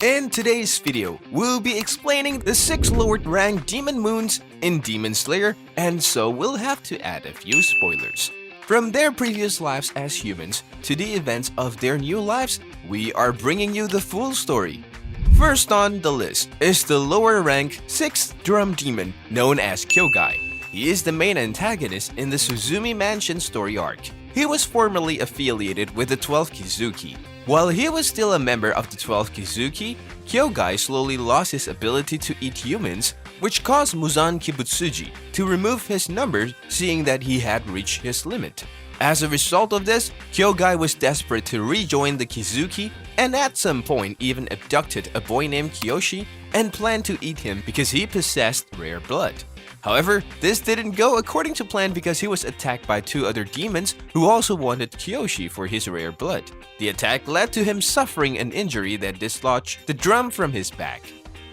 In today's video, we'll be explaining the 6 lower rank demon moons in Demon Slayer, and so we'll have to add a few spoilers. From their previous lives as humans to the events of their new lives, we are bringing you the full story. First on the list is the lower rank 6th drum demon known as Kyogai. He is the main antagonist in the Suzumi Mansion story arc. He was formerly affiliated with the 12th Kizuki. While he was still a member of the 12th Kizuki, Kyogai slowly lost his ability to eat humans, which caused Muzan Kibutsuji to remove his number, seeing that he had reached his limit. As a result of this, Kyogai was desperate to rejoin the Kizuki and at some point even abducted a boy named Kiyoshi and planned to eat him because he possessed rare blood. However, this didn't go according to plan because he was attacked by 2 other demons who also wanted Kiyoshi for his rare blood. The attack led to him suffering an injury that dislodged the drum from his back.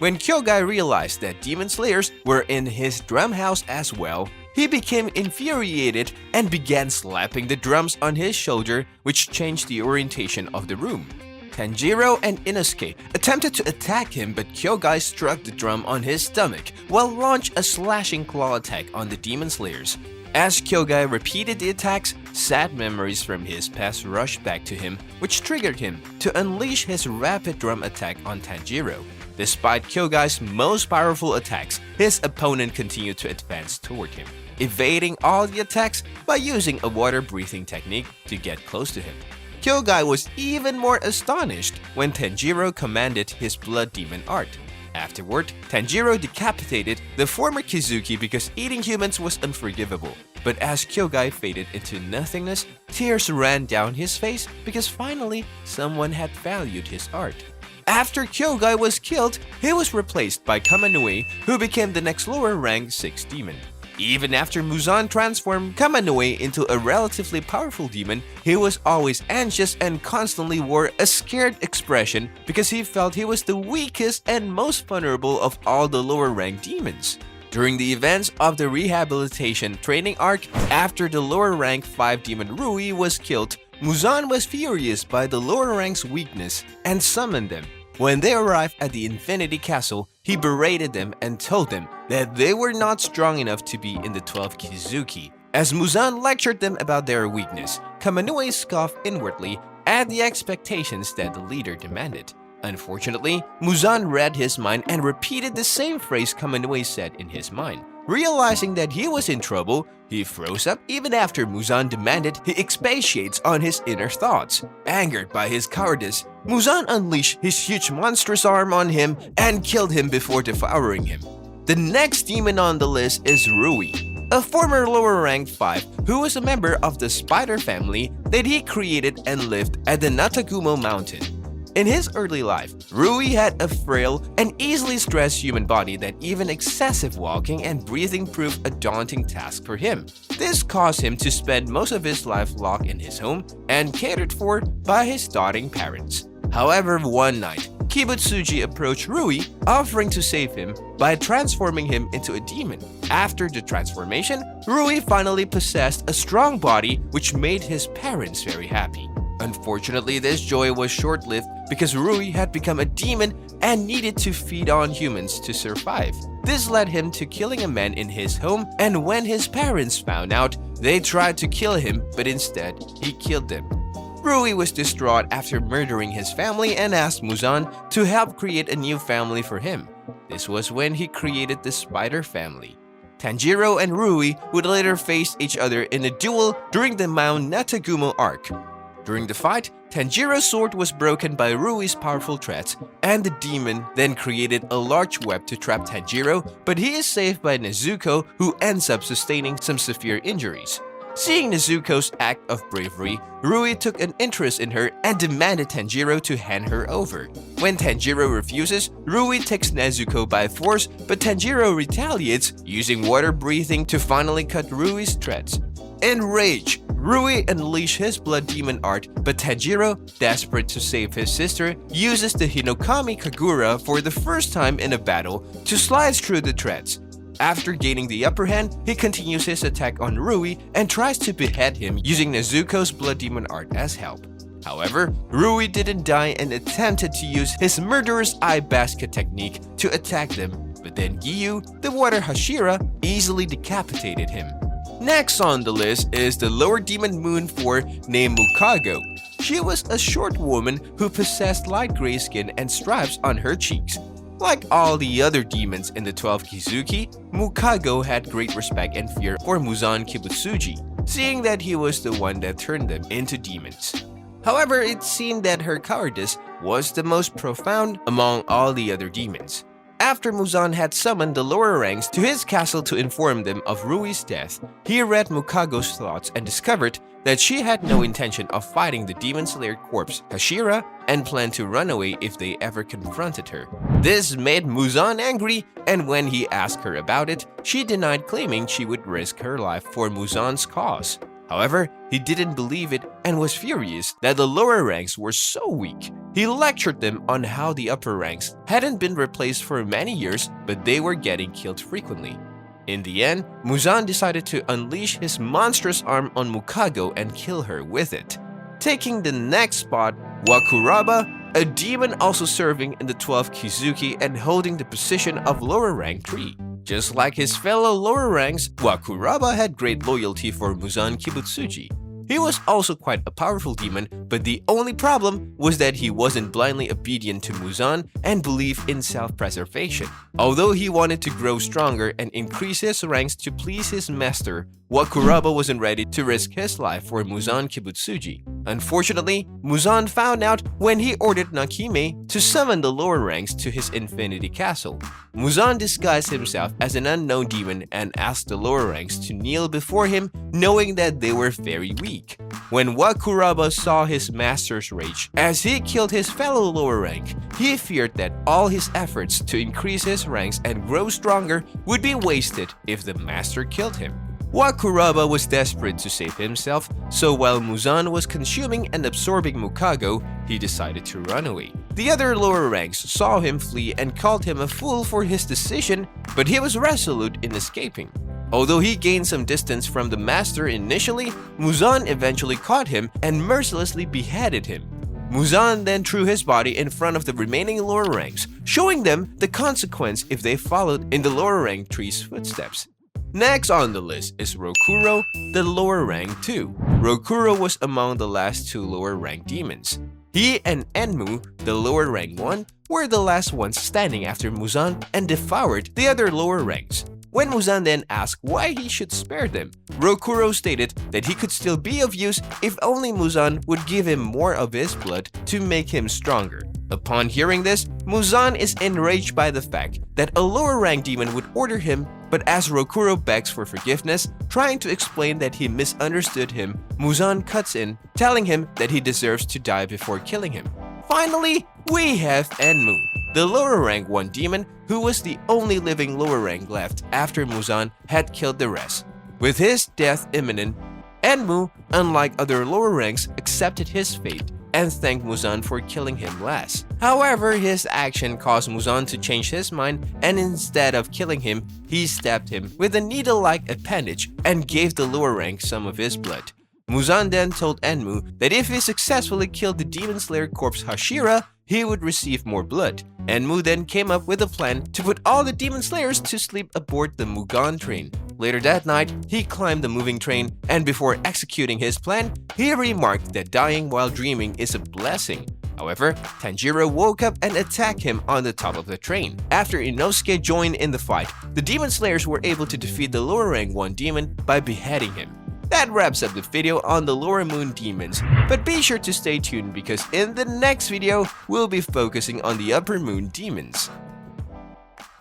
When Kyogai realized that demon slayers were in his drum house as well, he became infuriated and began slapping the drums on his shoulder, which changed the orientation of the room. Tanjiro and Inosuke attempted to attack him, but Kyogai struck the drum on his stomach while launched a slashing claw attack on the demon slayers. As Kyogai repeated the attacks, sad memories from his past rushed back to him, which triggered him to unleash his rapid drum attack on Tanjiro. Despite Kyogai's most powerful attacks, his opponent continued to advance toward him, evading all the attacks by using a water-breathing technique to get close to him. Kyogai was even more astonished when Tanjiro commanded his blood demon art. Afterward, Tanjiro decapitated the former Kizuki because eating humans was unforgivable. But as Kyogai faded into nothingness, tears ran down his face because finally someone had valued his art. After Kyogai was killed, he was replaced by Kamanue, who became the next lower rank 6th demon. Even after Muzan transformed Kamanue into a relatively powerful demon, he was always anxious and constantly wore a scared expression because he felt he was the weakest and most vulnerable of all the lower rank demons. During the events of the rehabilitation training arc, after the lower rank 5 demon Rui was killed, Muzan was furious by the lower rank's weakness and summoned them. When they arrived at the Infinity Castle, he berated them and told them that they were not strong enough to be in the 12th Kizuki. As Muzan lectured them about their weakness, Kamanue scoffed inwardly at the expectations that the leader demanded. Unfortunately, Muzan read his mind and repeated the same phrase Kamanue said in his mind. Realizing that he was in trouble, he froze up even after Muzan demanded he expatiates on his inner thoughts. Angered by his cowardice, Muzan unleashed his huge monstrous arm on him and killed him before devouring him. The next demon on the list is Rui, a former lower rank 5 who was a member of the spider family that he created and lived at the Natagumo mountain. In his early life, Rui had a frail and easily stressed human body that even excessive walking and breathing proved a daunting task for him. This caused him to spend most of his life locked in his home and catered for by his doting parents. However, one night, Kibutsuji approached Rui, offering to save him by transforming him into a demon. After the transformation, Rui finally possessed a strong body, which made his parents very happy. Unfortunately, this joy was short-lived because Rui had become a demon and needed to feed on humans to survive. This led him to killing a man in his home, and when his parents found out, they tried to kill him, but instead, he killed them. Rui was distraught after murdering his family and asked Muzan to help create a new family for him. This was when he created the Spider Family. Tanjiro and Rui would later face each other in a duel during the Mount Natagumo arc. During the fight, Tanjiro's sword was broken by Rui's powerful threats, and the demon then created a large web to trap Tanjiro, but he is saved by Nezuko, who ends up sustaining some severe injuries. Seeing Nezuko's act of bravery, Rui took an interest in her and demanded Tanjiro to hand her over. When Tanjiro refuses, Rui takes Nezuko by force, but Tanjiro retaliates, using water breathing to finally cut Rui's threats. Enraged, Rui unleashed his blood demon art, but Tanjiro, desperate to save his sister, uses the Hinokami Kagura for the first time in a battle to slice through the threads. After gaining the upper hand, he continues his attack on Rui and tries to behead him using Nezuko's blood demon art as help. However, Rui didn't die and attempted to use his murderous eye basket technique to attack them, but then Giyu, the water hashira, easily decapitated him. Next on the list is the lower demon moon 4 named Mukago. She was a short woman who possessed light gray skin and stripes on her cheeks. Like all the other demons in the 12 Kizuki, Mukago had great respect and fear for Muzan Kibutsuji, seeing that he was the one that turned them into demons. However, it seemed that her cowardice was the most profound among all the other demons. After Muzan had summoned the lower ranks to his castle to inform them of Rui's death, he read Mukago's thoughts and discovered that she had no intention of fighting the demon slayer corpse Hashira and planned to run away if they ever confronted her. This made Muzan angry, and when he asked her about it, she denied, claiming she would risk her life for Muzan's cause. However, he didn't believe it and was furious that the lower ranks were so weak. He lectured them on how the upper ranks hadn't been replaced for many years, but they were getting killed frequently. In the end, Muzan decided to unleash his monstrous arm on Mukago and kill her with it. Taking the next spot, Wakuraba, a demon also serving in the 12 Kizuki and holding the position of lower rank 3. Just like his fellow lower ranks, Wakuraba had great loyalty for Muzan Kibutsuji. He was also quite a powerful demon, but the only problem was that he wasn't blindly obedient to Muzan and believed in self-preservation. Although he wanted to grow stronger and increase his ranks to please his master, Wakuraba wasn't ready to risk his life for Muzan Kibutsuji. Unfortunately, Muzan found out when he ordered Nakime to summon the lower ranks to his Infinity Castle. Muzan disguised himself as an unknown demon and asked the lower ranks to kneel before him, knowing that they were very weak. When Wakuraba saw his master's rage as he killed his fellow lower rank, he feared that all his efforts to increase his ranks and grow stronger would be wasted if the master killed him. Wakuraba was desperate to save himself, so while Muzan was consuming and absorbing Mukago, he decided to run away. The other lower ranks saw him flee and called him a fool for his decision, but he was resolute in escaping. Although he gained some distance from the master initially, Muzan eventually caught him and mercilessly beheaded him. Muzan then threw his body in front of the remaining lower ranks, showing them the consequence if they followed in the lower rank 3's footsteps. Next on the list is Rokuro, the lower rank 2. Rokuro was among the last 2 lower rank demons. He and Enmu, the lower rank 1, were the last ones standing after Muzan and devoured the other lower ranks. When Muzan then asked why he should spare them, Rokuro stated that he could still be of use if only Muzan would give him more of his blood to make him stronger. Upon hearing this, Muzan is enraged by the fact that a lower rank demon would order him, but as Rokuro begs for forgiveness, trying to explain that he misunderstood him, Muzan cuts in, telling him that he deserves to die before killing him. Finally, we have Enmu, the lower rank 1 demon who was the only living lower rank left after Muzan had killed the rest. With his death imminent, Enmu, unlike other lower ranks, accepted his fate and thanked Muzan for killing him last. However, his action caused Muzan to change his mind, and instead of killing him, he stabbed him with a needle-like appendage and gave the lower rank some of his blood. Muzan then told Enmu that if he successfully killed the demon slayer corpse Hashira, he would receive more blood. Enmu then came up with a plan to put all the demon slayers to sleep aboard the Mugan train. Later that night, he climbed the moving train, and before executing his plan, he remarked that dying while dreaming is a blessing. However, Tanjiro woke up and attacked him on the top of the train. After Inosuke joined in the fight, the demon slayers were able to defeat the lower rank 1 demon by beheading him. That wraps up the video on the lower moon demons, but be sure to stay tuned because in the next video, we'll be focusing on the upper moon demons.